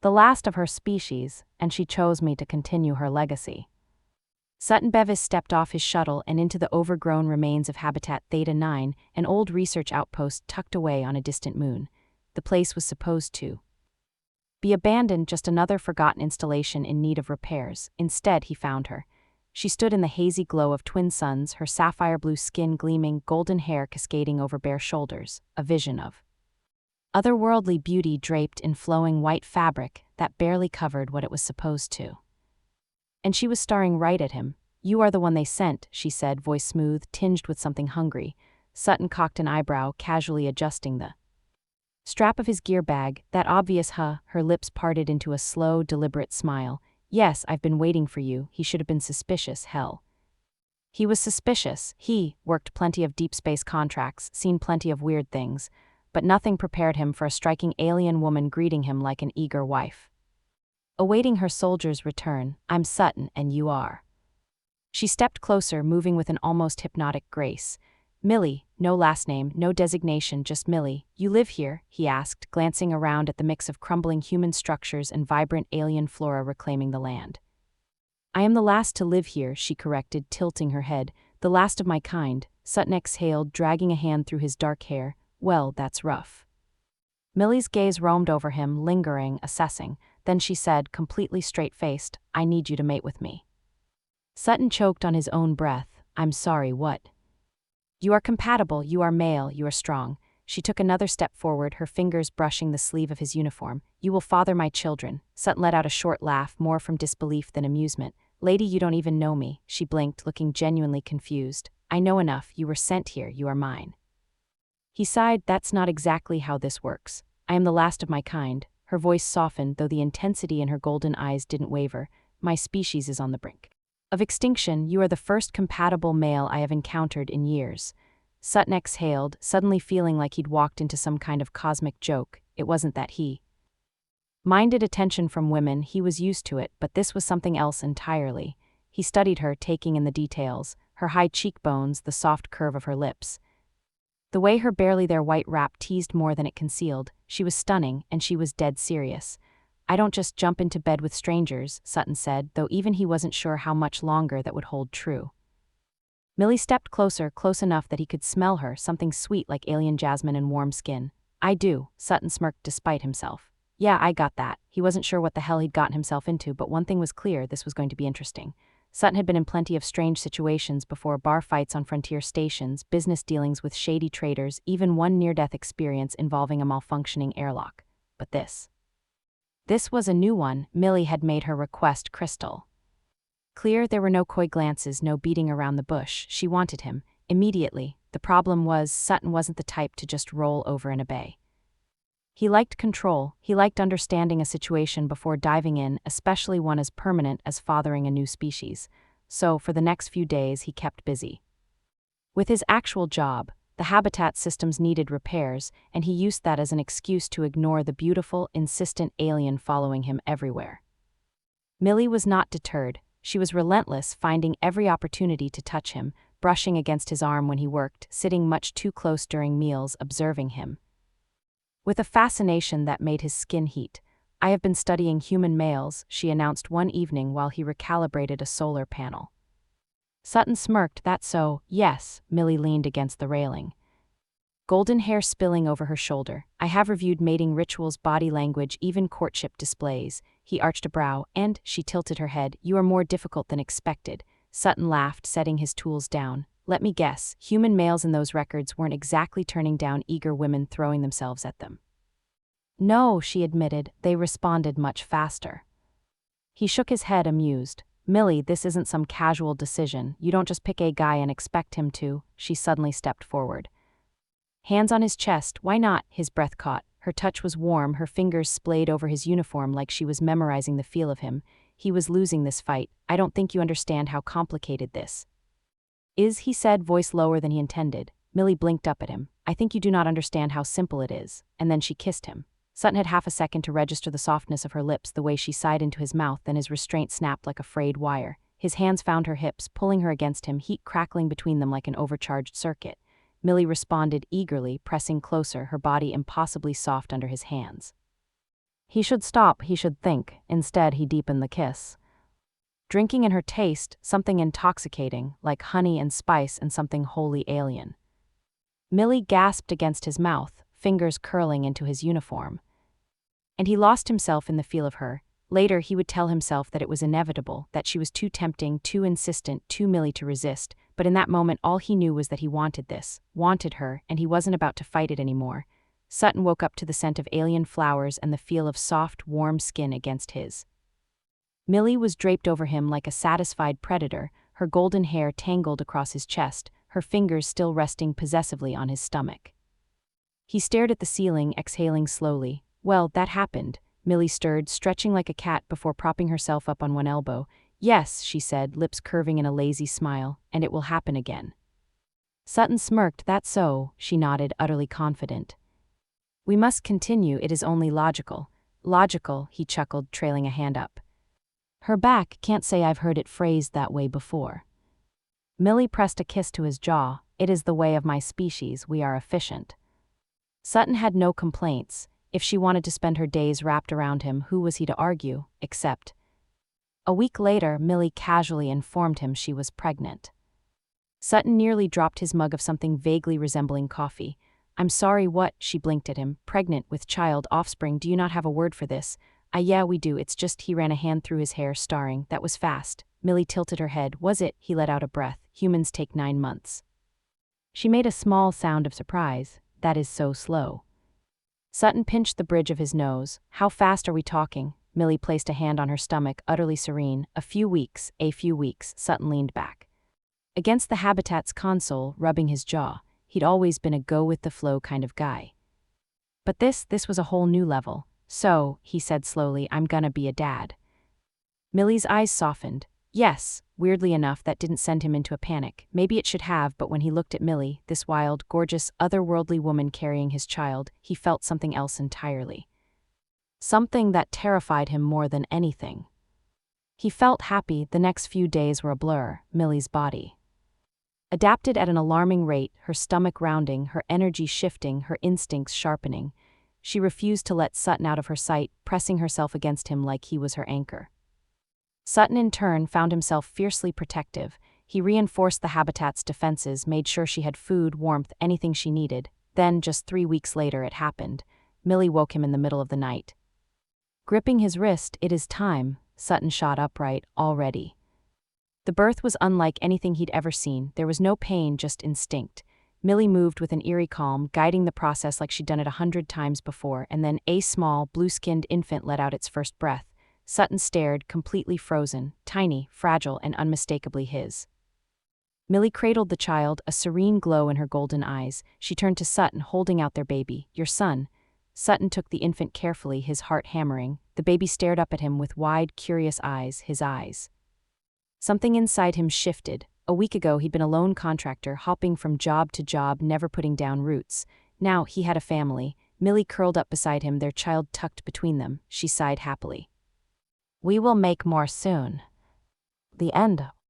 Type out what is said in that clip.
The last of her species, and she chose me to continue her legacy. Sutton Bevis stepped off his shuttle and into the overgrown remains of Habitat Theta 9, an old research outpost tucked away on a distant moon. The place was supposed to be abandoned, just another forgotten installation in need of repairs. Instead, he found her. She stood in the hazy glow of twin suns, her sapphire blue skin gleaming, golden hair cascading over bare shoulders, a vision of otherworldly beauty draped in flowing white fabric that barely covered what it was supposed to. And she was staring right at him. "You are the one they sent," she said, voice smooth, tinged with something hungry. Sutton cocked an eyebrow, casually adjusting the strap of his gear bag. "That obvious, huh?" Her lips parted into a slow, deliberate smile. "Yes, I've been waiting for you." He should have been suspicious, hell. He was suspicious. He worked plenty of deep space contracts, seen plenty of weird things, but nothing prepared him for a striking alien woman greeting him like an eager wife. Awaiting her soldier's return. "I'm Sutton, and you are." She stepped closer, moving with an almost hypnotic grace. "Millie, no last name, no designation, just Millie. You live here?" he asked, glancing around at the mix of crumbling human structures and vibrant alien flora reclaiming the land. "I am the last to live here," she corrected, tilting her head. "The last of my kind." Sutton exhaled, dragging a hand through his dark hair. "Well, that's rough." Millie's gaze roamed over him, lingering, assessing. Then she said, completely straight-faced, "I need you to mate with me." Sutton choked on his own breath. "I'm sorry, what?" "You are compatible, you are male, you are strong." She took another step forward, her fingers brushing the sleeve of his uniform. "You will father my children." Sutton let out a short laugh, more from disbelief than amusement. "Lady, you don't even know me." She blinked, looking genuinely confused. "I know enough. You were sent here, you are mine." He sighed. "That's not exactly how this works. I am the last of my kind." Her voice softened, though the intensity in her golden eyes didn't waver. "My species is on the brink of extinction. You are the first compatible male I have encountered in years." Sutton exhaled, suddenly feeling like he'd walked into some kind of cosmic joke. It wasn't that he minded attention from women, he was used to it, but this was something else entirely. He studied her, taking in the details, her high cheekbones, the soft curve of her lips. The way her barely there white wrap teased more than it concealed. She was stunning, and she was dead serious. "I don't just jump into bed with strangers," Sutton said, though even he wasn't sure how much longer that would hold true. Millie stepped closer, close enough that he could smell her, something sweet like alien jasmine and warm skin. "I do," Sutton smirked despite himself. "Yeah, I got that." He wasn't sure what the hell he'd gotten himself into, but one thing was clear, this was going to be interesting. Sutton had been in plenty of strange situations before: bar fights on frontier stations, business dealings with shady traders, even one near-death experience involving a malfunctioning airlock. But this was a new one. Millie had made her request crystal clear. There were no coy glances, no beating around the bush. She wanted him, immediately. The problem was, Sutton wasn't the type to just roll over and obey. He liked control. He liked understanding a situation before diving in, especially one as permanent as fathering a new species. So, for the next few days, he kept busy with his actual job. The habitat systems needed repairs, and he used that as an excuse to ignore the beautiful, insistent alien following him everywhere. Millie was not deterred. She was relentless, finding every opportunity to touch him, brushing against his arm when he worked, sitting much too close during meals, observing him with a fascination that made his skin heat. "I have been studying human males," she announced one evening while he recalibrated a solar panel. Sutton smirked. "That's so." "Yes." Millie leaned against the railing, golden hair spilling over her shoulder. "I have reviewed mating rituals, body language, even courtship displays." He arched a brow, and she tilted her head. "You are more difficult than expected." Sutton laughed, setting his tools down. "Let me guess, human males in those records weren't exactly turning down eager women throwing themselves at them." "No," she admitted, "they responded much faster." He shook his head, amused. "Millie, this isn't some casual decision. You don't just pick a guy and expect him to." She suddenly stepped forward, hands on his chest. "Why not?" His breath caught. Her touch was warm, her fingers splayed over his uniform like she was memorizing the feel of him. He was losing this fight. "I don't think you understand how complicated this is," he said, voice lower than he intended. Millie blinked up at him. "I think you do not understand how simple it is." And then she kissed him. Sutton had half a second to register the softness of her lips, the way she sighed into his mouth, then his restraint snapped like a frayed wire. His hands found her hips, pulling her against him, heat crackling between them like an overcharged circuit. Millie responded eagerly, pressing closer, her body impossibly soft under his hands. He should stop, he should think. Instead, he deepened the kiss. Drinking in her taste, something intoxicating, like honey and spice and something wholly alien. Millie gasped against his mouth, fingers curling into his uniform. And he lost himself in the feel of her. Later, he would tell himself that it was inevitable, that she was too tempting, too insistent, too Millie to resist, but in that moment all he knew was that he wanted this, wanted her, and he wasn't about to fight it anymore. Sutton woke up to the scent of alien flowers and the feel of soft, warm skin against his. Millie was draped over him like a satisfied predator, her golden hair tangled across his chest, her fingers still resting possessively on his stomach. He stared at the ceiling, exhaling slowly. Well, that happened. Millie stirred, stretching like a cat before propping herself up on one elbow. Yes, she said, lips curving in a lazy smile, and it will happen again. Sutton smirked. That's so, she nodded, utterly confident. We must continue, it is only logical. Logical, he chuckled, trailing a hand up. Her back, can't say I've heard it phrased that way before. Millie pressed a kiss to his jaw. It is the way of my species, we are efficient. Sutton had no complaints. If she wanted to spend her days wrapped around him, who was he to argue, except... A week later, Millie casually informed him she was pregnant. Sutton nearly dropped his mug of something vaguely resembling coffee. I'm sorry, what? She blinked at him. Pregnant, with child, offspring, do you not have a word for this? Yeah, we do, it's just, he ran a hand through his hair, starring. That was fast. Millie tilted her head. Was it? He let out a breath. Humans take 9 months. She made a small sound of surprise. That is so slow. Sutton pinched the bridge of his nose. How fast are we talking? Millie placed a hand on her stomach, utterly serene. A few weeks. Sutton leaned back against the Habitat's console, rubbing his jaw. He'd always been a go-with-the-flow kind of guy. But this was a whole new level. So, he said slowly, I'm gonna be a dad. Millie's eyes softened. Yes, weirdly enough, that didn't send him into a panic. Maybe it should have, but when he looked at Millie, this wild, gorgeous, otherworldly woman carrying his child, he felt something else entirely. Something that terrified him more than anything. He felt happy. The next few days were a blur. Millie's body adapted at an alarming rate, her stomach rounding, her energy shifting, her instincts sharpening. She refused to let Sutton out of her sight, pressing herself against him like he was her anchor. Sutton, in turn, found himself fiercely protective. He reinforced the Habitat's defenses, made sure she had food, warmth, anything she needed. Then, just 3 weeks later, it happened. Millie woke him in the middle of the night. Gripping his wrist, it is time. Sutton shot upright, all ready. The birth was unlike anything he'd ever seen. There was no pain, just instinct. Millie moved with an eerie calm, guiding the process like she'd done it 100 times before, and then a small, blue-skinned infant let out its first breath. Sutton stared, completely frozen, tiny, fragile, and unmistakably his. Millie cradled the child, a serene glow in her golden eyes. She turned to Sutton, holding out their baby. Your son. Sutton took the infant carefully, his heart hammering. The baby stared up at him with wide, curious eyes, his eyes. Something inside him shifted. A week ago, he'd been a lone contractor, hopping from job to job, never putting down roots. Now, he had a family. Millie curled up beside him, their child tucked between them. She sighed happily. We will make more soon. The end.